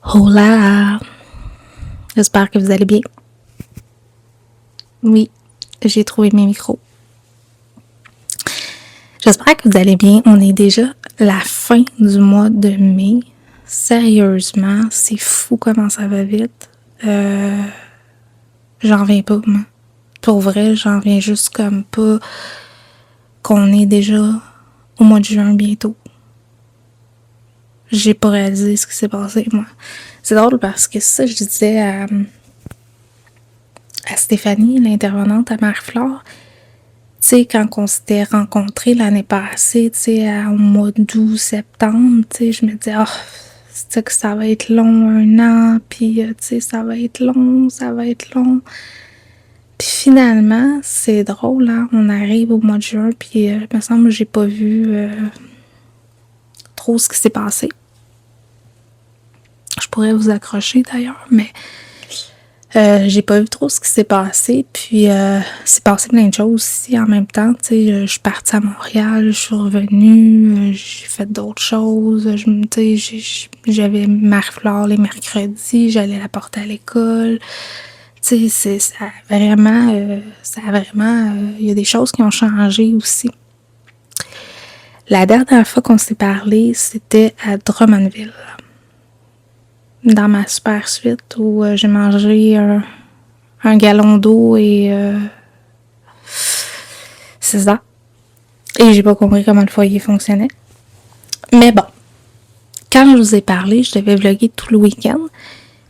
Hola! J'espère que vous allez bien. Oui, j'ai trouvé mes micros. J'espère que vous allez bien. On est déjà la fin du mois de mai. Sérieusement, c'est fou comment ça va vite. J'en reviens pas, moi. Pour vrai, j'en reviens juste comme pas qu'on est déjà au mois de juin bientôt. J'ai pas réalisé ce qui s'est passé, moi. C'est drôle parce que ça, je disais à Stéphanie, l'intervenante à Marie-Flore, tu sais, quand on s'était rencontrés l'année passée, tu sais, au mois d'août, septembre, tu sais, je me disais, oh, c'est que ça va être long, 1 an, puis, tu sais, ça va être long, ça va être long. Puis finalement, c'est drôle, hein, on arrive au mois de juin, puis, il me semble que j'ai pas vu trop ce qui s'est passé. Je pourrais vous accrocher d'ailleurs, mais j'ai pas vu trop ce qui s'est passé, puis c'est passé plein de choses aussi en même temps, tu sais, je suis partie à Montréal, je suis revenue, j'ai fait d'autres choses, tu sais, j'avais Marie-Flore les mercredis, j'allais la porter à l'école, tu sais, ça a vraiment, il y a des choses qui ont changé aussi. La dernière fois qu'on s'est parlé, c'était à Drummondville, dans ma super suite où j'ai mangé un gallon d'eau et c'est ça. Et j'ai pas compris comment le foyer fonctionnait. Mais bon, quand je vous ai parlé, je devais vlogger tout le week-end.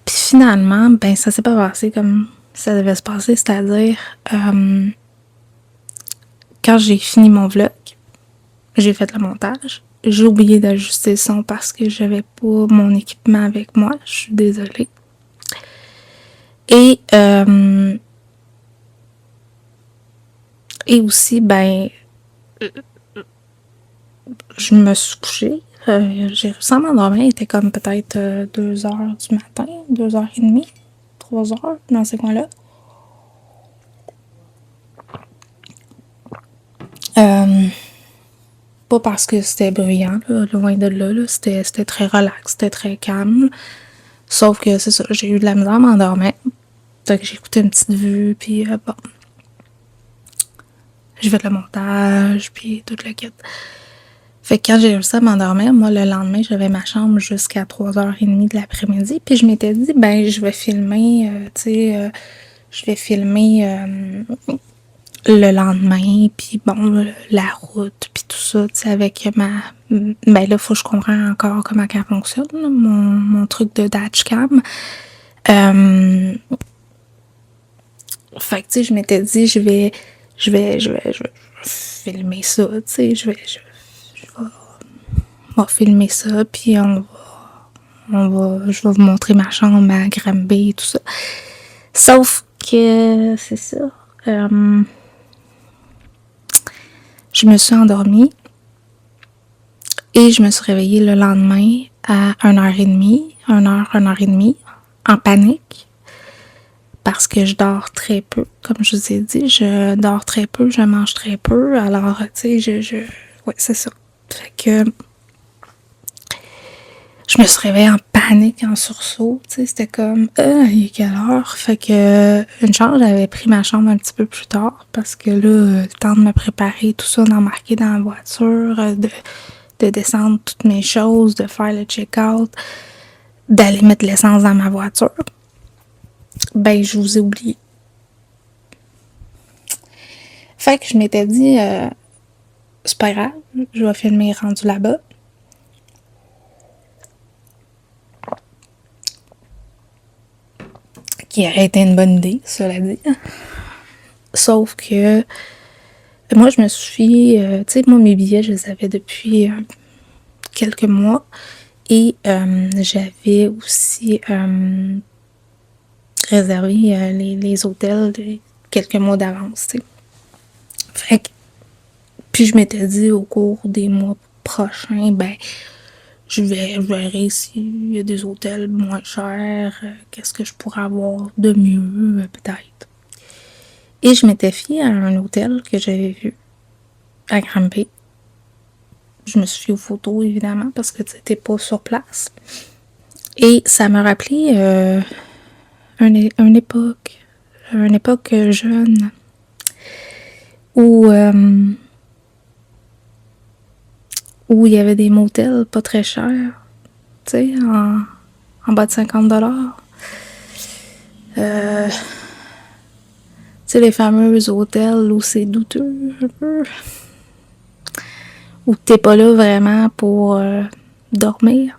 Puis finalement, ben ça s'est pas passé comme ça devait se passer, c'est-à-dire quand j'ai fini mon vlog, j'ai fait le montage. J'ai oublié d'ajuster le son parce que j'avais pas mon équipement avec moi. Je suis désolée. Et aussi, ben, je me suis couchée. J'ai réussi à m'endormir. Il était comme peut-être 2 heures du matin, 2h30, 3 heures dans ces coins-là. Pas parce que c'était bruyant, là, loin de là. C'était très relax, c'était très calme. Sauf que c'est ça, j'ai eu de la misère à m'endormir. Fait que j'ai écouté une petite vue, puis bon. J'ai fait le montage, puis tout le kit. Fait que quand j'ai réussi à m'endormir, moi, le lendemain, j'avais ma chambre jusqu'à 3h30 de l'après-midi. Puis je m'étais dit, ben, je vais filmer, tu sais, je vais filmer le lendemain, puis bon, la route, puis tout ça, tu sais, avec ma... Ben là, faut que je comprenne encore comment ça fonctionne, là, mon truc de dashcam. Fait que, tu sais, je m'étais dit, je vais filmer ça, tu sais, je vais filmer ça, puis je vais vous montrer ma chambre à Granby et tout ça. Sauf que, c'est ça, je me suis endormie et je me suis réveillée le lendemain à 1h30, 1h30, en panique. Parce que je dors très peu. Comme je vous ai dit, je dors très peu, je mange très peu. Alors, tu sais, ouais, c'est ça. Fait que je me suis réveillée en panique, en sursaut. Tu sais, c'était comme, il est quelle heure? Fait que, une chance, j'avais pris ma chambre un petit peu plus tard. Parce que là, le temps de me préparer, tout ça, d'embarquer dans la voiture, de descendre toutes mes choses, de faire le check-out, d'aller mettre l'essence dans ma voiture. Ben, je vous ai oublié. Fait que je m'étais dit, c'est pas grave, je vais filmer rendu là-bas. Qui aurait été une bonne idée, cela dit. Sauf que moi, je me suis... tu sais, moi, mes billets, je les avais depuis quelques mois. Et j'avais aussi réservé les hôtels de quelques mois d'avance, tu sais. Fait que... Puis je m'étais dit, au cours des mois prochains, ben... Je verrai s'il y a des hôtels moins chers, qu'est-ce que je pourrais avoir de mieux, peut-être. Et je m'étais fiée à un hôtel que j'avais vu à Granby. Je me suis fiée aux photos, évidemment, parce que tu n'étais pas sur place. Et ça m'a rappelé une époque jeune où où il y avait des motels pas très chers, tu sais, en bas de 50$. Tu sais, les fameux hôtels où c'est douteux un peu, où t'es pas là vraiment pour dormir.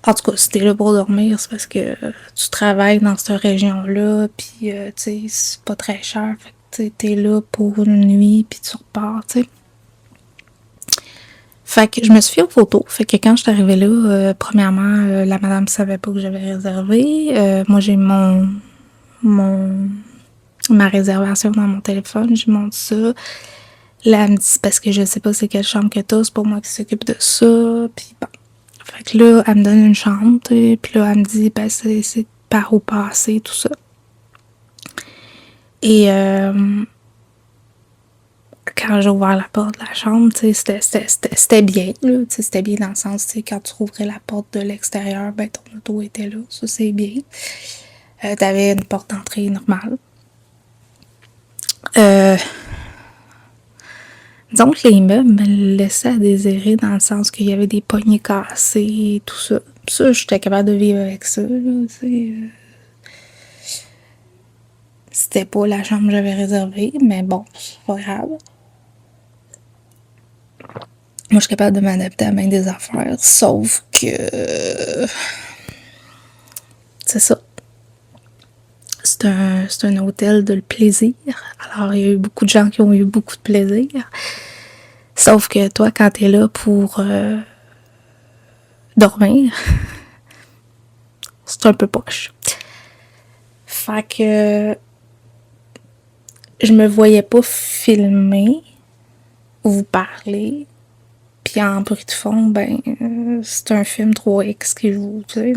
En tout cas, si t'es là pour dormir, c'est parce que tu travailles dans cette région-là, puis tu sais, c'est pas très cher. Fait que t'es là pour une nuit, puis tu repars, tu sais. Fait que je me suis fait aux photos. Fait que quand je suis arrivée là, premièrement, la madame savait pas que j'avais réservé. Moi, j'ai ma réservation dans mon téléphone. Je lui montre ça. Là, elle me dit, parce que je sais pas c'est quelle chambre que t'as, c'est pour moi qui s'occupe de ça. Puis bon. Fait que là, elle me donne une chambre, t'sais. Puis là, elle me dit, ben, c'est par où passer, tout ça. Et quand j'ai ouvert la porte de la chambre, c'était bien, là. C'était bien dans le sens, quand tu rouvrais la porte de l'extérieur, ben, ton auto était là. Ça, c'est bien. T'avais une porte d'entrée normale. Disons que les meubles me laissaient à désirer dans le sens qu'il y avait des poignées cassées et tout ça. Ça, j'étais capable de vivre avec ça, là, C'était pas la chambre que j'avais réservée, mais bon, c'est pas grave. Moi, je suis capable de m'adapter à bien des affaires, sauf que... c'est ça. C'est un hôtel de plaisir. Alors, il y a eu beaucoup de gens qui ont eu beaucoup de plaisir. Sauf que toi, quand t'es là pour dormir, c'est un peu poche. Fait que je me voyais pas filmer ou vous parler. Puis en bruit de fond, ben, c'est un film 3X qui joue, tu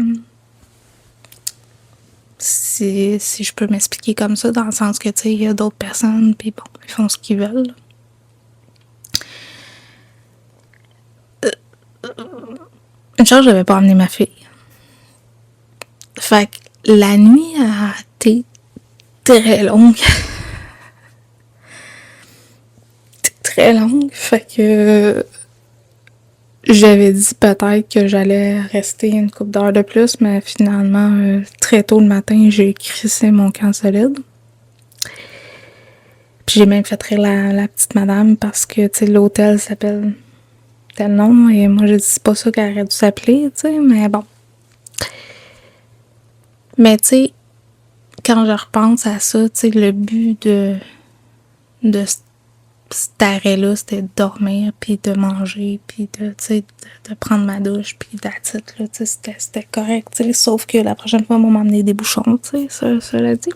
sais. Si je peux m'expliquer comme ça, dans le sens que, tu sais, il y a d'autres personnes, puis bon, ils font ce qu'ils veulent. Une chose, j'avais pas emmené ma fille. Fait que la nuit a été très longue. Très longue. Fait que j'avais dit peut-être que j'allais rester une couple d'heures de plus, mais finalement, très tôt le matin, j'ai crissé mon camp solide. Puis j'ai même fait rire la petite madame parce que, tu sais, l'hôtel s'appelle tel nom et moi, j'ai dit c'est pas ça qu'elle aurait dû s'appeler, tu sais, mais bon. Mais, tu sais, quand je repense à ça, tu sais, le but de cet arrêt-là, c'était de dormir, puis de manger, puis de, tu sais, de prendre ma douche, puis that's it, là, tu sais, c'était correct, tu sais, sauf que la prochaine fois, on m'a emmené des bouchons, tu sais, cela dit.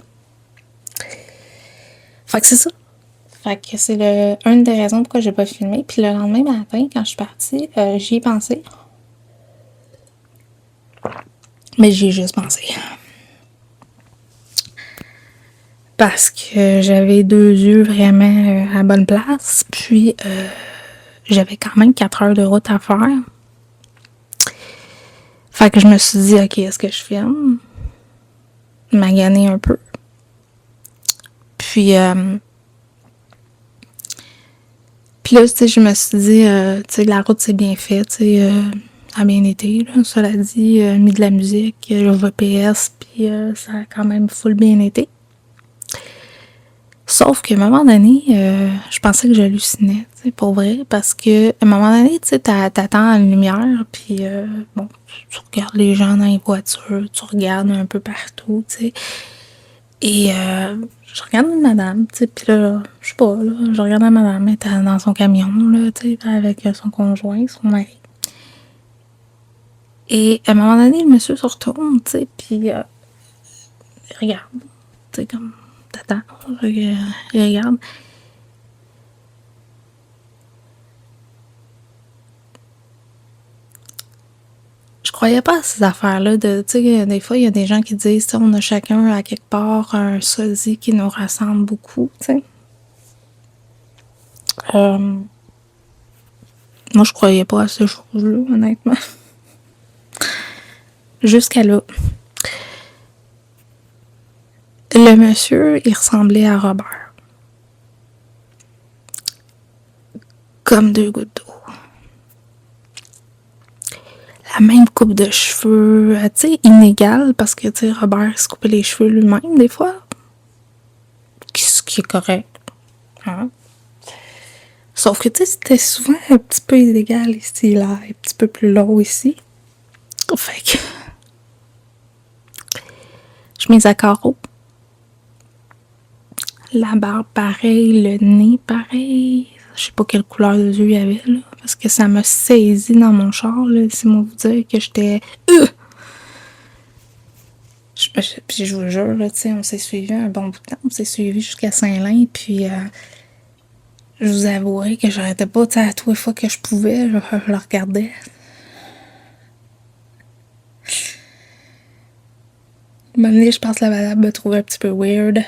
Fait que c'est ça. Fait que c'est une des raisons pourquoi j'ai pas filmé. Puis le lendemain matin, quand je suis partie, j'y ai pensé. Mais j'y ai juste pensé. Parce que j'avais deux yeux vraiment à bonne place. Puis j'avais quand même 4 heures de route à faire. Fait que je me suis dit, ok, est-ce que je filme? Maganer un peu. Puis là, tu sais, je me suis dit, tu sais, la route c'est bien fait, tu sais, a bien été, là. Cela dit, mis de la musique, le VPS, puis ça a quand même full bien été. Sauf qu'à un moment donné, je pensais que j'hallucinais, tu sais, pour vrai, parce que à un moment donné, tu sais, t'attends à la lumière, puis bon, tu regardes les gens dans les voitures, tu regardes un peu partout, tu sais. Et je regarde une madame, tu sais, pis là, je sais pas, là, je regarde la madame, elle était dans son camion, là, tu sais, avec son conjoint, son mari. Et à un moment donné, le monsieur se retourne, tu sais, pis il regarde, tu sais, comme, t'attends, il regarde. Je croyais pas à ces affaires-là de, tu sais, des fois, il y a des gens qui disent, on a chacun à quelque part un sosie qui nous rassemble beaucoup, tu sais. Moi, je croyais pas à ces choses-là, honnêtement. Jusqu'à là. Le monsieur, il ressemblait à Robert. Comme deux gouttes d'eau. La même coupe de cheveux, tu sais, inégale, parce que, tu sais, Robert se coupait les cheveux lui-même, des fois. Ce qui est correct. Hein? Sauf que, tu sais, c'était souvent un petit peu inégal ici, là, un petit peu plus long ici. Fait que... chemise à carreaux. La barbe pareil, le nez pareil. Je sais pas quelle couleur de yeux il y avait, là. Parce que ça m'a saisi dans mon char, là. Laissez-moi vous dire que j'étais... Puis je vous jure, là, tu sais, on s'est suivi un bon bout de temps. On s'est suivi jusqu'à Saint-Lin, puis je vous avouerai que j'arrêtais pas, tu sais, à toutes les fois que je pouvais, je le regardais. Un moment donné, je pense que la madame me trouvait un petit peu weird.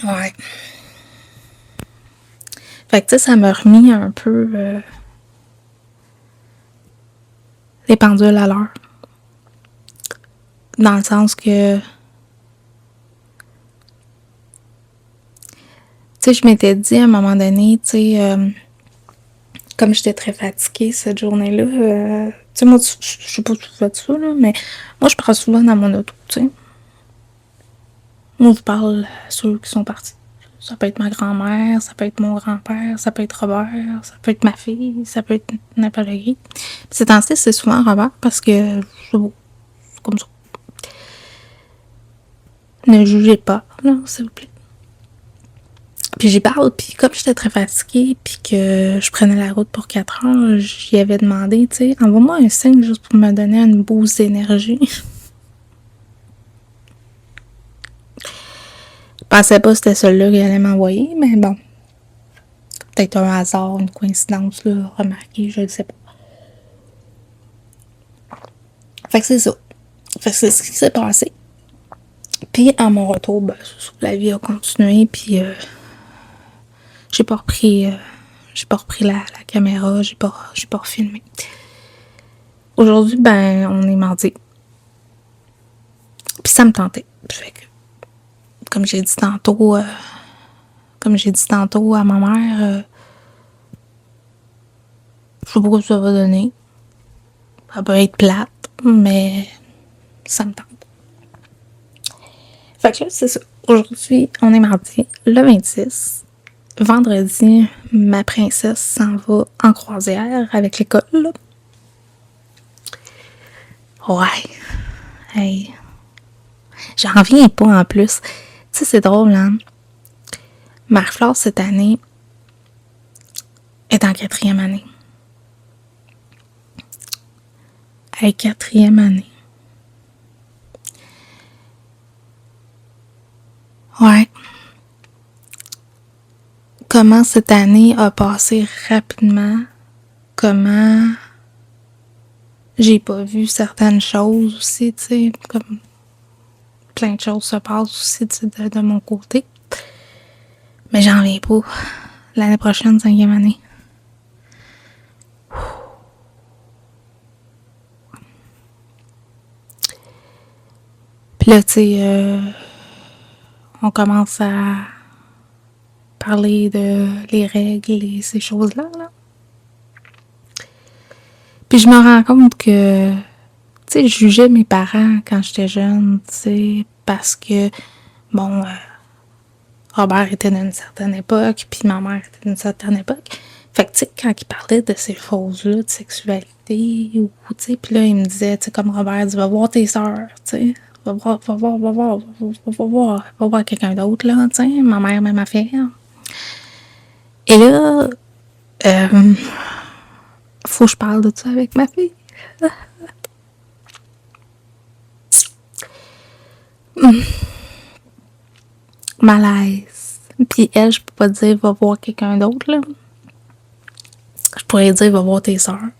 Ouais. Fait que, tu sais, ça m'a remis un peu les pendules à l'heure. Dans le sens que... Tu sais, je m'étais dit à un moment donné, tu sais, comme j'étais très fatiguée cette journée-là, tu sais, moi, je sais pas si tu fais ça, là, mais moi, je prends souvent dans mon auto, tu sais. Moi, je parle à ceux qui sont partis. Ça peut être ma grand-mère, ça peut être mon grand-père, ça peut être Robert, ça peut être ma fille, ça peut être n'importe qui. Ces temps-ci, c'est souvent Robert parce que c'est comme ça. Ne jugez pas, là, s'il vous plaît. Puis j'y parle, puis comme j'étais très fatiguée, puis que je prenais la route pour 4 heures, j'y avais demandé, tu sais, envoie-moi un signe juste pour me donner une boost d'énergie. Je pensais pas que c'était celui-là qu'il allait m'envoyer, mais bon. Peut-être un hasard, une coïncidence, là, remarqué, je ne sais pas. Fait que c'est ça. Fait que c'est ce qui s'est passé. Puis à mon retour, ben, la vie a continué, puis j'ai pas repris, la caméra, j'ai pas refilmé. Aujourd'hui, ben, on est mardi. Puis ça me tentait. Fait que, comme j'ai dit tantôt à ma mère, je sais pas ce que ça va donner. Ça peut être plate, mais ça me tente. Fait que là, c'est ça. Aujourd'hui, on est mardi, le 26. Vendredi, ma princesse s'en va en croisière avec l'école, là. Ouais. Hey. J'en reviens pas en plus. Tu sais, c'est drôle, hein? Marie-Flore, cette année, est en 4e année. Elle est 4e année. Ouais. Comment cette année a passé rapidement. Comment j'ai pas vu certaines choses aussi, tu sais, comme plein de choses se passent aussi de mon côté. Mais j'en reviens pas. L'année prochaine, 5e année. Puis là, tu sais, on commence à parler de les règles et ces choses-là, là. Puis je me rends compte que, tu sais, je jugeais mes parents quand j'étais jeune, tu sais, parce que, bon, Robert était d'une certaine époque, puis ma mère était d'une certaine époque. Fait que, tu sais, quand il parlait de ces choses-là, de sexualité, ou, tu sais, puis là, il me disait, tu sais, comme Robert dit, va voir tes sœurs, tu sais, va voir quelqu'un d'autre, là, tu sais, ma mère, même affaire. Et là, faut que je parle de ça avec ma fille. Malaise. Puis elle, je peux pas dire va voir quelqu'un d'autre, là. Je pourrais dire va voir tes sœurs.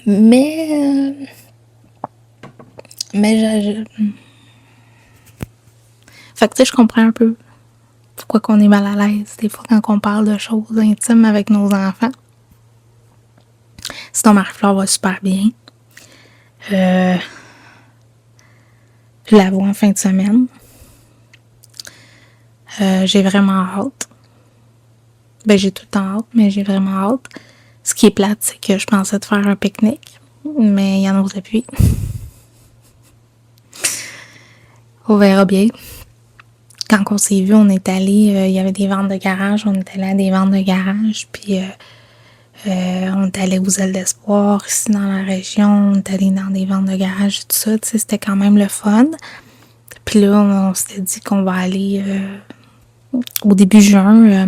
Mais fait Fait que tu sais, je comprends un peu pourquoi qu'on est mal à l'aise des fois quand on parle de choses intimes avec nos enfants. Sinon, Marie-Flore va super bien. Je la vois en fin de semaine. J'ai vraiment hâte. Ben, j'ai tout le temps hâte, mais j'ai vraiment hâte. Ce qui est plate, c'est que je pensais de faire un pique-nique, mais il y en a plus. On verra bien. Quand on s'est vu, on est allé, il y avait des ventes de garage, on est allé à des ventes de garage, puis on est allé aux ailes d'espoir ici dans la région, on est allé dans des ventes de garage et tout ça, tu sais, c'était quand même le fun. Puis là, on s'était dit qu'on va aller au début juin.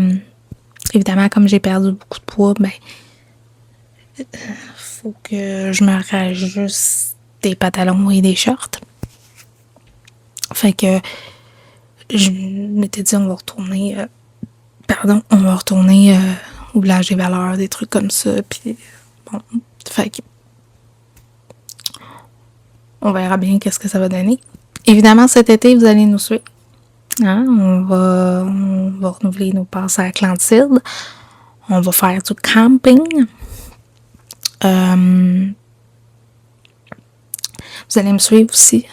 Évidemment, comme j'ai perdu beaucoup de poids, ben faut que je me rajuste des pantalons et des shorts. Fait que je m'étais dit on va retourner au village des valeurs, des trucs comme ça, puis bon, fait que on verra bien qu'est-ce que ça va donner. Évidemment, cet été, vous allez nous suivre. Hein? On va renouveler nos passes à Atlantide. On va faire du camping. Vous allez me suivre aussi.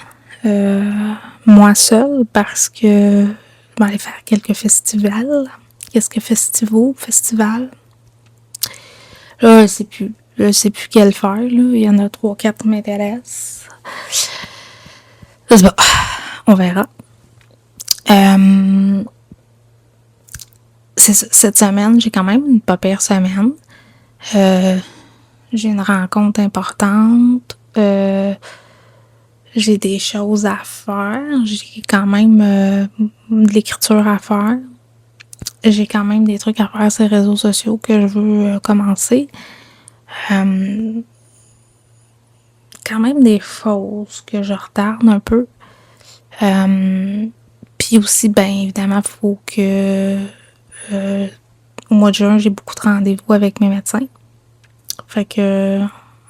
Moi seule, parce que je vais aller faire quelques festivals. Qu'est-ce que festival? Là, je sais plus quel faire, là. Il y en a 3-4 qui m'intéressent. Je sais pas. On verra. C'est ça. Cette semaine, j'ai quand même une pas pire semaine. J'ai une rencontre importante. J'ai des choses à faire. J'ai quand même de l'écriture à faire. J'ai quand même des trucs à faire sur les réseaux sociaux que je veux commencer. Quand même des choses que je retarde un peu. Puis aussi, ben évidemment, faut que au mois de juin, j'ai beaucoup de rendez-vous avec mes médecins. Fait que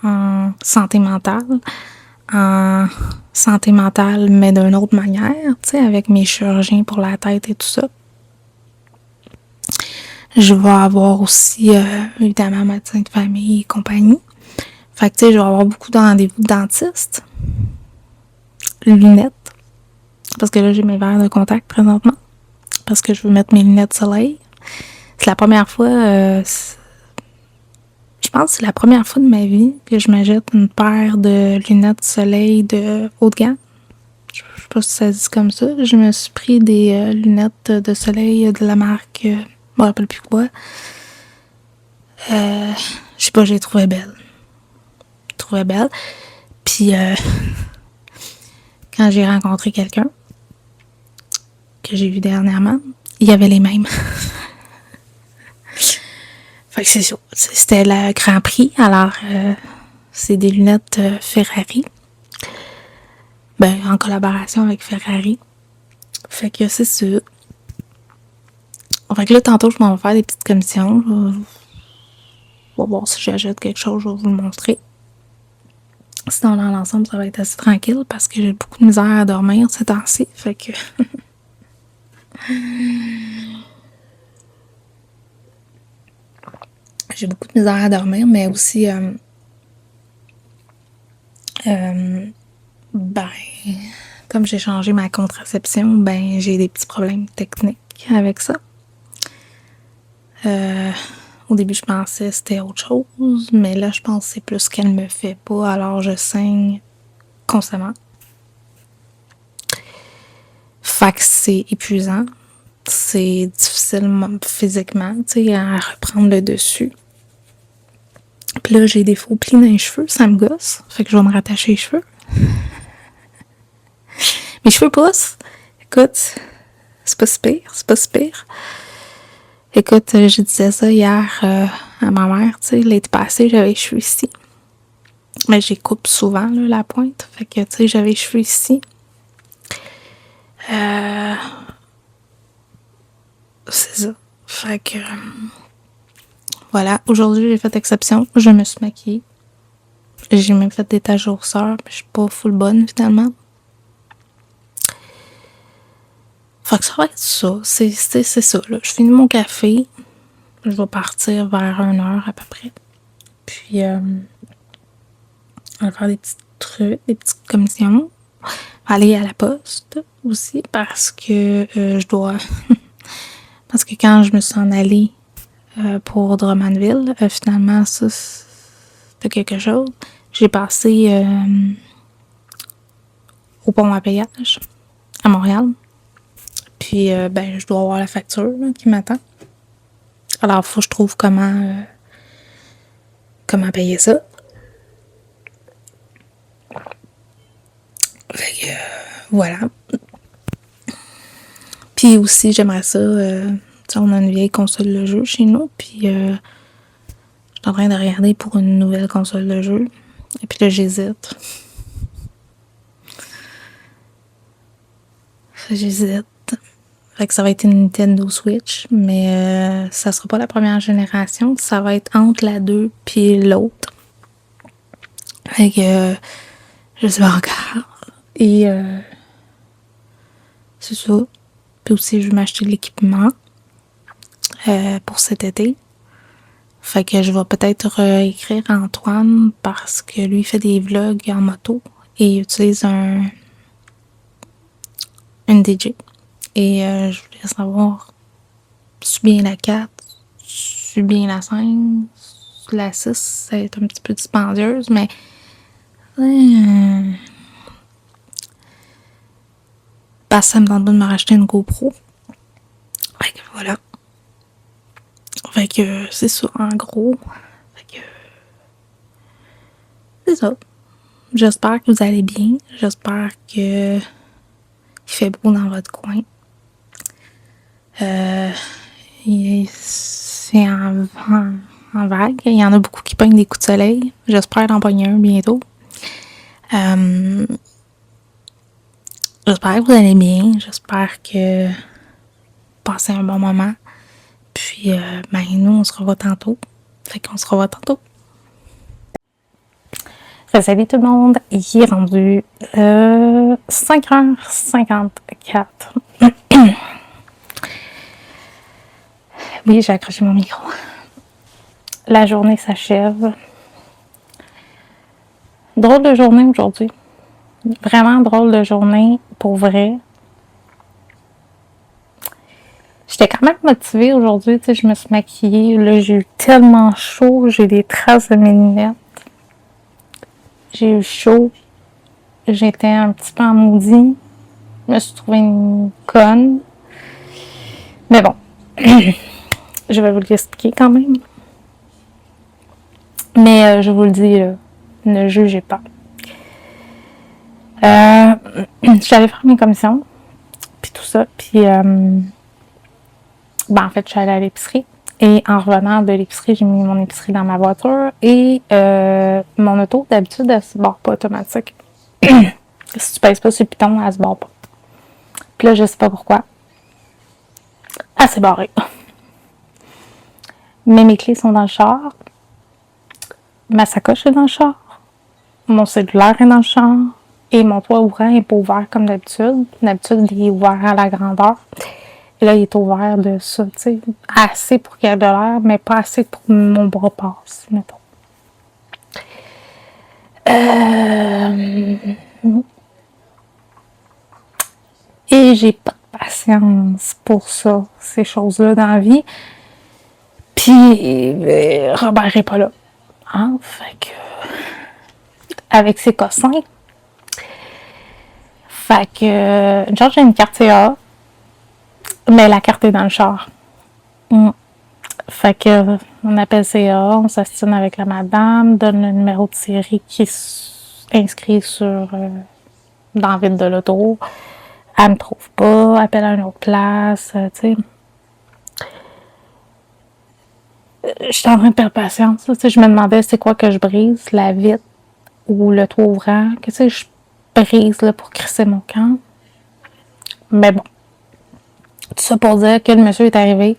en santé mentale, mais d'une autre manière, tu sais, avec mes chirurgiens pour la tête et tout ça. Je vais avoir aussi, évidemment, médecin de famille et compagnie. Fait que, tu sais, je vais avoir beaucoup de rendez-vous de dentiste. Lunettes. Parce que là, j'ai mes verres de contact présentement. Parce que je veux mettre mes lunettes de soleil. C'est la première fois, je pense que c'est la première fois de ma vie que je m'achète une paire de lunettes de soleil de haut de gamme. Je sais pas si ça se dit comme ça. Je me suis pris des lunettes de soleil de la marque, je me rappelle plus quoi. Je sais pas, je les trouvais belles. Puis, quand j'ai rencontré quelqu'un que j'ai vu dernièrement, il y avait les mêmes. Fait que c'est ça. C'était le Grand Prix. Alors, c'est des lunettes Ferrari. Ben, en collaboration avec Ferrari. Fait que c'est ça. Fait que là, tantôt, je m'en vais faire des petites commissions. Je vais voir si j'achète quelque chose, je vais vous le montrer. Sinon, dans l'ensemble, ça va être assez tranquille parce que j'ai beaucoup de misère à dormir ces temps-ci. Fait que... j'ai beaucoup de misère à dormir, mais aussi... ben... Comme j'ai changé ma contraception, ben j'ai des petits problèmes techniques avec ça. Au début, je pensais que c'était autre chose, mais là, je pense que c'est plus qu'elle me fait pas, alors je saigne constamment. Fait que c'est épuisant. C'est difficile physiquement, tu sais, à reprendre le dessus. Puis là, j'ai des faux plis dans les cheveux, ça me gosse. Fait que je vais me rattacher les cheveux. Mes cheveux poussent. Écoute, c'est pas si pire. Écoute, je disais ça hier à ma mère, tu sais, l'été passé, j'avais les cheveux ici. Mais j'y coupe souvent, là, la pointe. Fait que, tu sais, j'avais les cheveux ici. C'est ça. Fait que... voilà. Aujourd'hui, j'ai fait exception. Je me suis maquillée. J'ai même fait des taches de rousseur. Je suis pas full bonne, finalement. Fait que ça va être ça. C'est ça, là. Je finis mon café. Je vais partir vers 1h à peu près. Puis, on va faire des petits trucs, des petites commissions. Aller à la poste aussi parce que je dois... parce que quand je me suis en allée pour Drummondville, finalement, ça, c'était quelque chose. J'ai passé au pont à péage à Montréal. Puis, je dois avoir la facture là, qui m'attend. Alors, il faut que je trouve comment payer ça. Fait que, voilà. Puis aussi, j'aimerais ça... on a une vieille console de jeu chez nous, puis je suis en train de regarder pour une nouvelle console de jeu. Et puis là, j'hésite. Fait que ça va être une Nintendo Switch, mais ça sera pas la première génération. Ça va être entre la 2 puis l'autre. Fait que je sais pas encore. Et c'est ça. Puis aussi, je vais m'acheter de l'équipement pour cet été. Fait que je vais peut-être écrire à Antoine parce que lui fait des vlogs en moto et il utilise une DJ. Et je voulais savoir si bien la 4, si bien la 5, la 6, c'est un petit peu dispendieuse, mais parce que ça me tente pas de me racheter une GoPro. Fait que voilà. Fait que c'est ça, en gros. Fait que c'est ça. J'espère que vous allez bien. J'espère que il fait beau dans votre coin. C'est en vague. Il y en a beaucoup qui pognent des coups de soleil. J'espère en pogner un bientôt. J'espère que vous allez bien. J'espère que vous passez un bon moment. Puis, nous, on se revoit tantôt. Fait qu'on se revoit tantôt. Salut tout le monde. Il est rendu 5h54. Oui, j'ai accroché mon micro. La journée s'achève. Drôle de journée aujourd'hui. Vraiment drôle de journée, pour vrai. J'étais quand même motivée aujourd'hui, tu sais, je me suis maquillée. Là, j'ai eu tellement chaud, j'ai des traces de mes lunettes. J'ai eu chaud. J'étais un petit peu en maudit. Je me suis trouvée une conne. Mais bon, je vais vous l'expliquer quand même. Mais je vous le dis, ne jugez pas. J'allais faire mes commissions, puis tout ça, puis en fait, je suis allée à l'épicerie, et en revenant de l'épicerie, j'ai mis mon épicerie dans ma voiture, et mon auto, d'habitude, elle se barre pas automatique. Si tu pèses pas sur le piton, elle se barre pas. Puis là, je sais pas pourquoi. Elle s'est barrée. Mais mes clés sont dans le char, ma sacoche est dans le char, mon cellulaire est dans le char, et mon toit ouvrant n'est pas ouvert comme d'habitude. D'habitude, il est ouvert à la grandeur. Et là, il est ouvert de ça, tu sais, assez pour qu'il y ait de l'air, mais pas assez pour que mon bras passe, mettons. Et j'ai pas de patience pour ça, ces choses-là dans la vie. Puis, Robert est pas là. Hein? Fait que, avec ses cossins. Fait que, George a une carte CA, mais la carte est dans le char. Fait que, on appelle CA, on s'astine avec la madame, donne le numéro de série qui est inscrit sur dans le vide de l'auto. Elle me trouve pas, appelle à une autre place, tu sais. J'étais en train de perdre patience. Tu sais, je me demandais c'est quoi que je brise, la vitre ou le toit ouvrant. Qu'est-ce que je brise là, pour crisser mon camp? Mais bon. Tout ça pour dire que le monsieur est arrivé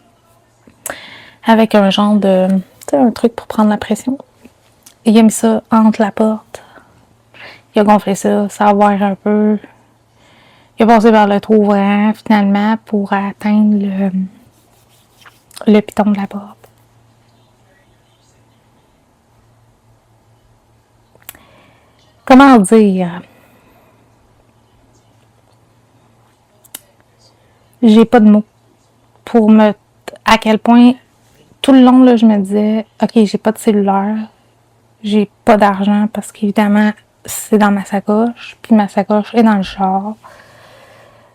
avec un genre de... Tu sais, un truc pour prendre la pression. Il a mis ça entre la porte. Il a gonflé ça, ça a ouvert un peu. Il a passé par le trou ouvrant, finalement, pour atteindre le piton de la porte. Comment dire? J'ai pas de mots pour me... À quel point, tout le long, là, je me disais, OK, j'ai pas de cellulaire, j'ai pas d'argent parce qu'évidemment, c'est dans ma sacoche, puis ma sacoche est dans le char.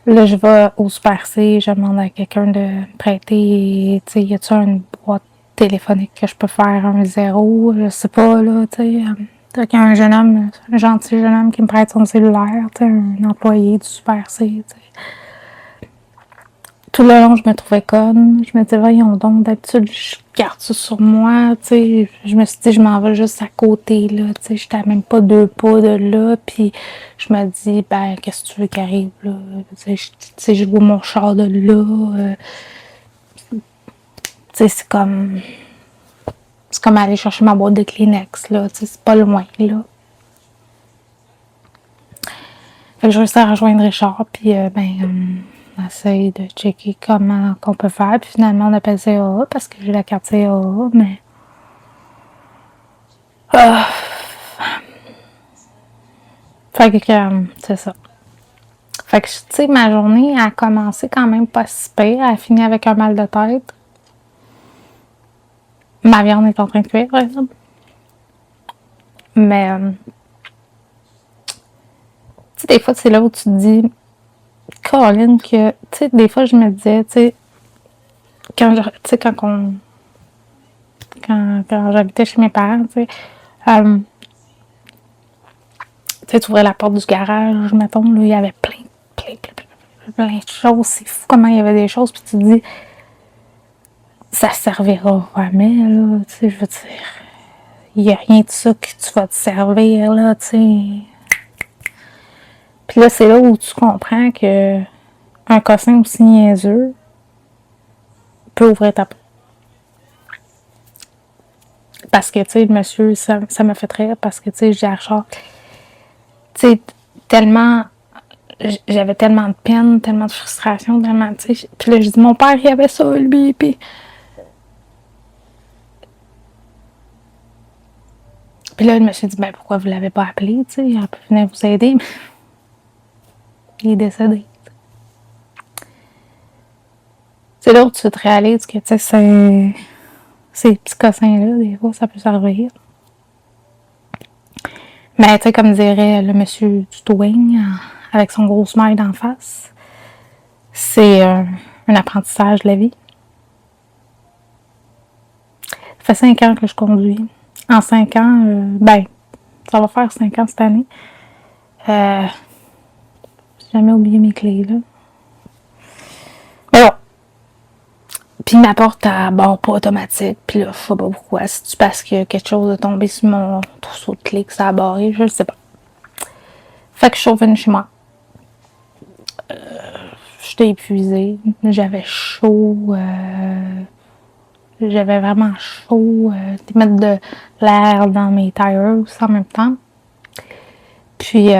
Là, je vais au Super C, je demande à quelqu'un de me prêter, tu sais, y a-tu une boîte téléphonique que je peux faire un 0, je sais pas, là, tu sais. Il y a un jeune homme, un gentil jeune homme qui me prête son cellulaire, tu sais, un employé du Super C, tu sais. Tout le long, je me trouvais conne. Je me disais, voyons donc, d'habitude, je garde ça sur moi, tu sais. Je me suis dit, je m'en vais juste à côté, là, tu sais. J'étais même pas 2 pas de là, puis je me dis, ben, qu'est-ce que tu veux qu'il arrive, là? Tu sais, je vois mon char de là. Tu sais, c'est comme aller chercher ma boîte de Kleenex, là, tu sais, c'est pas loin, là. Fait que je réussis à rejoindre Richard, puis on essaye de checker comment qu'on peut faire. Puis finalement, on appelle CAA parce que j'ai la carte CAA, mais... Fait que, c'est ça. Fait que, tu sais, ma journée a commencé quand même pas si pire. Elle a fini avec un mal de tête. Ma viande est en train de cuire, par exemple. Mais... tu sais, des fois, c'est là où tu te dis... Caroline, que... Tu sais, des fois, je me disais, tu sais... Quand j'habitais chez mes parents, tu sais, tu ouvrais la porte du garage, mettons, là, il y avait plein de choses. C'est fou comment il y avait des choses, puis tu te dis, ça servira jamais, là, tu sais, je veux dire, il n'y a rien de ça que tu vas te servir, là, tu sais. Puis là, c'est là où tu comprends que un cossin aussi niaiseux peut ouvrir ta porte. Parce que, tu sais, le monsieur, ça m'a fait rire, parce que, tu sais, je dis à Richard, tu sais, tellement... J'avais tellement de peine, tellement de frustration, tellement, tu sais. Puis là, je dis, mon père, il avait ça, lui, puis... Puis là, je me suis dit, ben, pourquoi vous l'avez pas appelé, tu sais, elle peut venir vous aider, mais... Il est décédé. C'est là où tu te réalises que, tu sais, ces petits cossins-là, des fois, ça peut servir. Mais, tu sais, comme dirait le monsieur du towing, avec son gros smile d'en face, c'est un apprentissage de la vie. Ça fait 5 ans que je conduis. En 5 ans, ça va faire 5 ans cette année. J'ai jamais oublié mes clés, là. Mais bon. Puis ma porte, elle barre pas automatique. Puis là, je sais pas pourquoi. C'est-tu parce que quelque chose est tombé sur mon trousseau de clés que ça a barré? Je sais pas. Fait que je suis revenue chez moi. J'étais épuisée. J'avais chaud. J'avais vraiment chaud. Mettre de l'air dans mes tires aussi en même temps. Puis,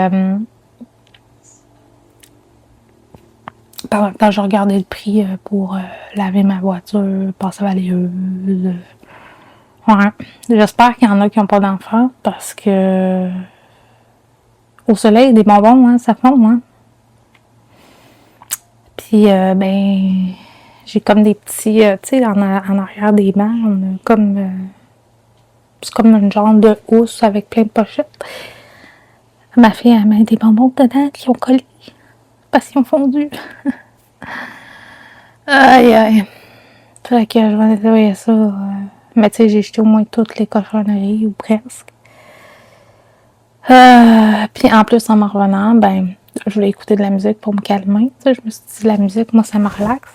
par même temps, je regardais le prix pour laver ma voiture, passer à balayeuse. Ouais. J'espère qu'il y en a qui n'ont pas d'enfants parce que au soleil, des bonbons, hein, ça fond, hein. Puis, j'ai comme des petits, tu sais, en arrière des bancs, on a comme, c'est comme une genre de housse avec plein de pochettes. Ma fille, elle met des bonbons dedans qui ont collé parce qu'ils ont fondu. Aïe, aïe. Fait que je vais nettoyer ça. Mais tu sais, j'ai jeté au moins toutes les cochonneries, ou presque. Puis en plus, en m'en revenant, je voulais écouter de la musique pour me calmer. Tu sais, je me suis dit, la musique, moi, ça me relaxe.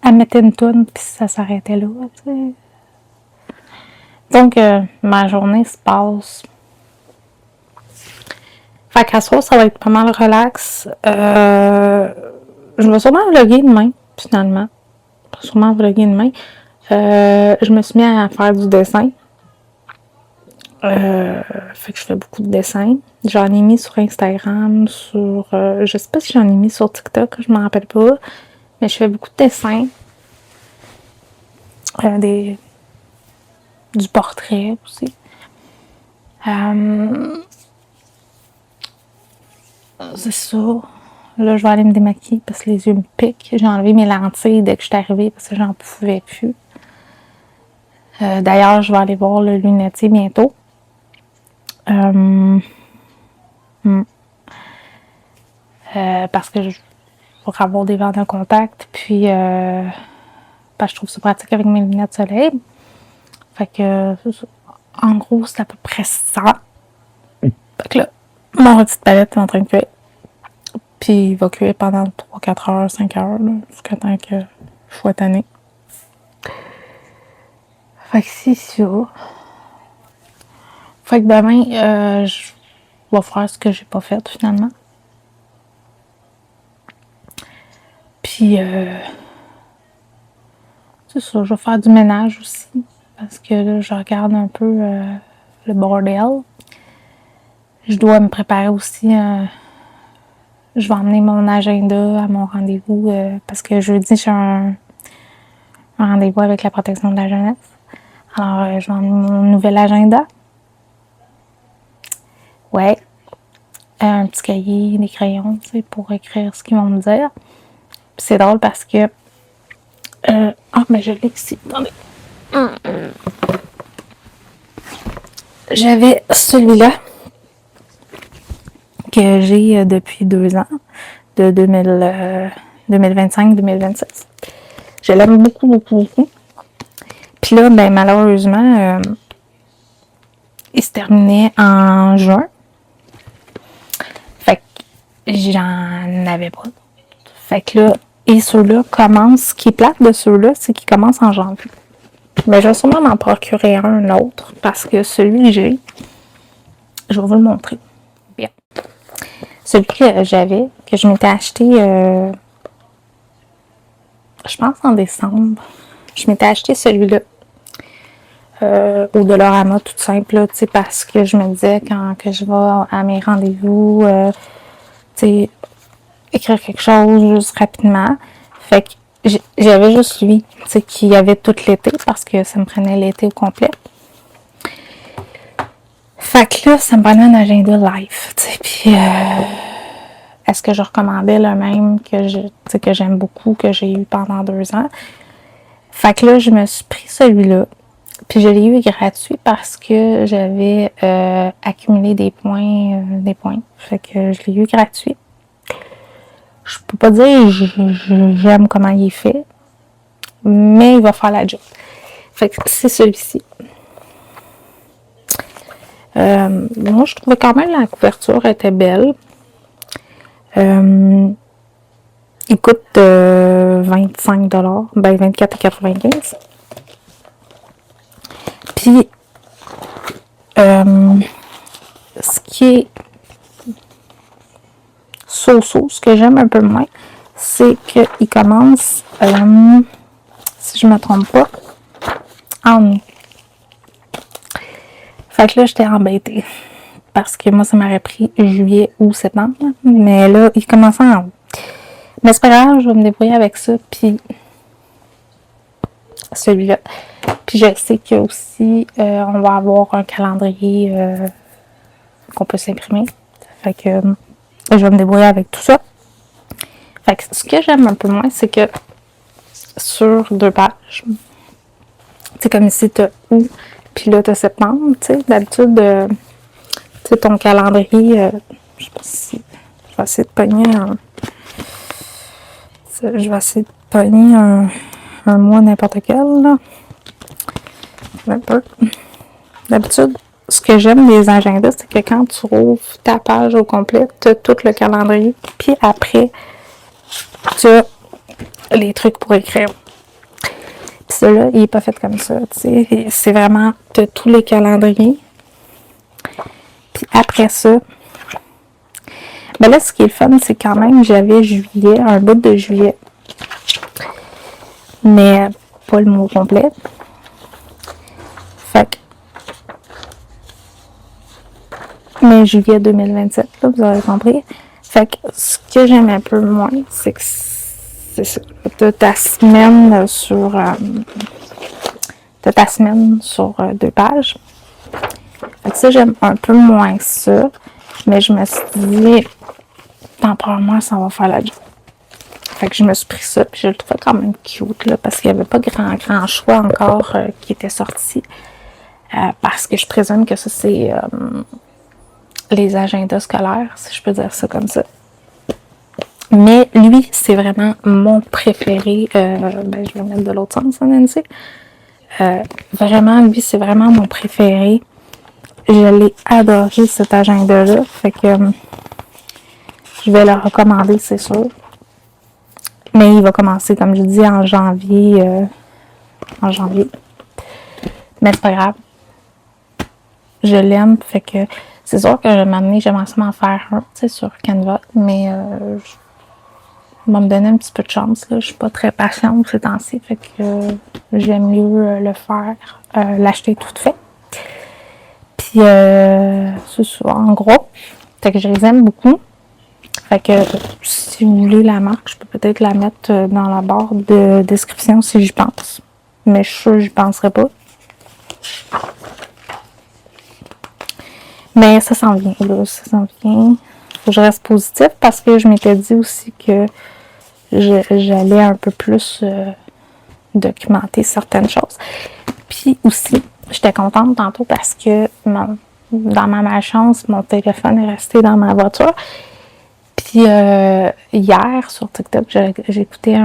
Elle mettait une toune, puis ça s'arrêtait là, tu sais. Donc, ma journée se passe. Fait qu'à ce soir, ça va être pas mal relax. Je vais sûrement vlogger demain, finalement. Je me suis mis à faire du dessin. Fait que je fais beaucoup de dessins. J'en ai mis sur Instagram, je sais pas si j'en ai mis sur TikTok, je m'en rappelle pas. Mais je fais beaucoup de dessins. Du portrait aussi. C'est ça. Là, je vais aller me démaquiller parce que les yeux me piquent. J'ai enlevé mes lentilles dès que je suis arrivée parce que j'en pouvais plus. D'ailleurs, je vais aller voir le lunetier bientôt. Parce que pour avoir des verres de contact, puis parce que je trouve ça pratique avec mes lunettes de soleil. Fait que, en gros, c'est à peu près ça. Fait que là, mon petite palette est en train de cuire. Puis il va cuire pendant 3, 4 heures, 5 heures, jusqu'à temps que je sois tannée. Fait que c'est ça. Fait que demain, je vais faire ce que j'ai pas fait finalement. Puis, c'est ça, je vais faire du ménage aussi. Parce que là, je regarde un peu le bordel. Je dois me préparer aussi. Je vais emmener mon agenda à mon rendez-vous parce que jeudi, j'ai un rendez-vous avec la protection de la jeunesse. Alors, je vais emmener mon nouvel agenda. Ouais. Un petit cahier, des crayons, tu sais, pour écrire ce qu'ils vont me dire. Puis c'est drôle parce que... mais je l'ai ici. Attendez. J'avais celui-là que j'ai depuis 2 ans, de 2025-2026. Je l'aime beaucoup, beaucoup, beaucoup. Puis là, ben malheureusement, il se terminait en juin. Fait que j'en avais pas. Fait que là, et ceux-là commencent, ce qui est plate de ceux-là, c'est qu'ils commencent en janvier. Mais je vais sûrement m'en procurer un autre, parce que celui que j'ai, je vais vous le montrer. Bien. Celui que j'avais, que je m'étais acheté, je pense en décembre, je m'étais acheté celui-là. Au Dollarama, tout simple, là, parce que je me disais quand que je vais à mes rendez-vous, écrire quelque chose juste rapidement. Fait que j'avais juste lui, qui avait tout l'été, parce que ça me prenait l'été au complet. Fait que là, ça me prenait un agenda live, puis est-ce que je recommandais le même que j'aime beaucoup, que j'ai eu pendant 2 ans. Fait que là, je me suis pris celui-là. Puis je l'ai eu gratuit parce que j'avais accumulé des points. Fait que je l'ai eu gratuit. Je peux pas dire j'aime comment il est fait, mais il va faire la job. Fait que c'est celui-ci. Moi, je trouvais quand même la couverture était belle. Il coûte 25$, ben 24,95$. Puis, ce qui est ce que j'aime un peu moins, c'est qu'il commence, si je ne me trompe pas, en août. Fait que là, j'étais embêtée. Parce que moi, ça m'aurait pris juillet ou septembre. Mais là, il commence en août. Mais c'est pas grave, je vais me débrouiller avec ça. Puis, celui-là. Puis, je sais qu'il y a aussi, on va avoir un calendrier qu'on peut s'imprimer. Fait que je vais me débrouiller avec tout ça. Fait que ce que j'aime un peu moins, c'est que sur 2 pages, c'est comme ici, tu as août, puis là, tu as septembre. D'habitude, ton calendrier, je sais pas si. Je vais essayer de pogner un mois n'importe quel, là. Un peu. D'habitude, ce que j'aime des agendas, c'est que quand tu rouvres ta page au complet, tu as tout le calendrier, puis après, tu as les trucs pour écrire. Puis celui-là, il n'est pas fait comme ça, c'est vraiment, tu as tous les calendriers. Puis après ça, ben là, ce qui est le fun, c'est quand même, j'avais juillet, un bout de juillet, mais pas le mot complet. Fait que juillet 2027, là, vous avez compris. Fait que ce que j'aime un peu moins, c'est que c'est ça. T'as ta semaine sur 2 pages. Fait que ça, j'aime un peu moins ça. Mais je me suis dit, temporairement, ça va faire la job. Fait que je me suis pris ça, puis je le trouvais quand même cute, là, parce qu'il n'y avait pas grand choix encore qui était sorti. Parce que je présume que ça, c'est les agendas scolaires, si je peux dire ça comme ça. Mais lui, c'est vraiment mon préféré. Je vais le mettre de l'autre sens, Nancy. Vraiment, lui, c'est vraiment mon préféré. Je l'ai adoré, cet agenda-là. Fait que je vais le recommander, c'est sûr. Mais il va commencer, comme je dis, en janvier. Mais c'est pas grave. Je l'aime. Fait que c'est sûr que j'aimerais m'en faire un, tu sais, sur Canva. Mais je vais me donner un petit peu de chance, là. Je suis pas très patiente ces temps-ci. Fait que j'aime mieux le faire, l'acheter tout fait. Puis, c'est ça, en gros. Fait que je les aime beaucoup. Fait que si vous voulez la marque, je peux peut-être la mettre dans la barre de description si j'y pense. Mais je suis sûre que j'y penserai pas. Mais ça s'en vient, là. Ça s'en vient. Faut que je reste positive parce que je m'étais dit aussi que j'allais un peu plus documenter certaines choses. Puis aussi, j'étais contente tantôt parce que dans ma malchance, mon téléphone est resté dans ma voiture. Puis hier, sur TikTok, j'ai écouté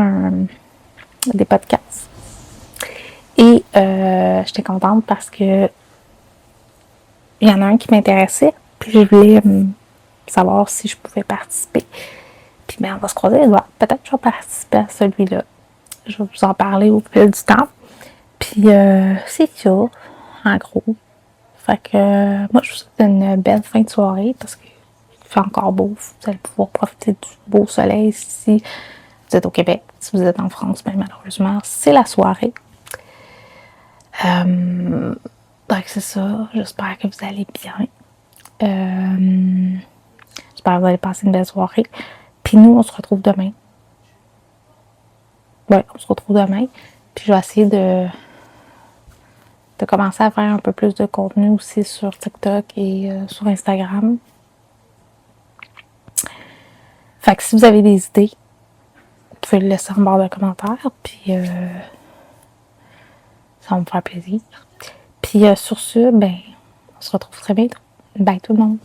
des podcasts. Et j'étais contente parce que il y en a un qui m'intéressait. Puis je voulais savoir si je pouvais participer. Puis on va se croiser les doigts. Peut-être que je vais participer à celui-là. Je vais vous en parler au fil du temps. Puis c'est ça, en gros. Fait que moi, je vous souhaite une belle fin de soirée parce que il fait encore beau. Vous allez pouvoir profiter du beau soleil si vous êtes au Québec. Si vous êtes en France, bien malheureusement, c'est la soirée. Donc c'est ça. J'espère que vous allez bien. J'espère que vous allez passer une belle soirée. Puis nous, on se retrouve demain. Ouais, on se retrouve demain. Puis je vais essayer de commencer à faire un peu plus de contenu aussi sur TikTok et sur Instagram. Fait que si vous avez des idées, vous pouvez le laisser en barre de commentaires. Puis ça va me faire plaisir. Puis sur ce, on se retrouve très bientôt. Bye tout le monde.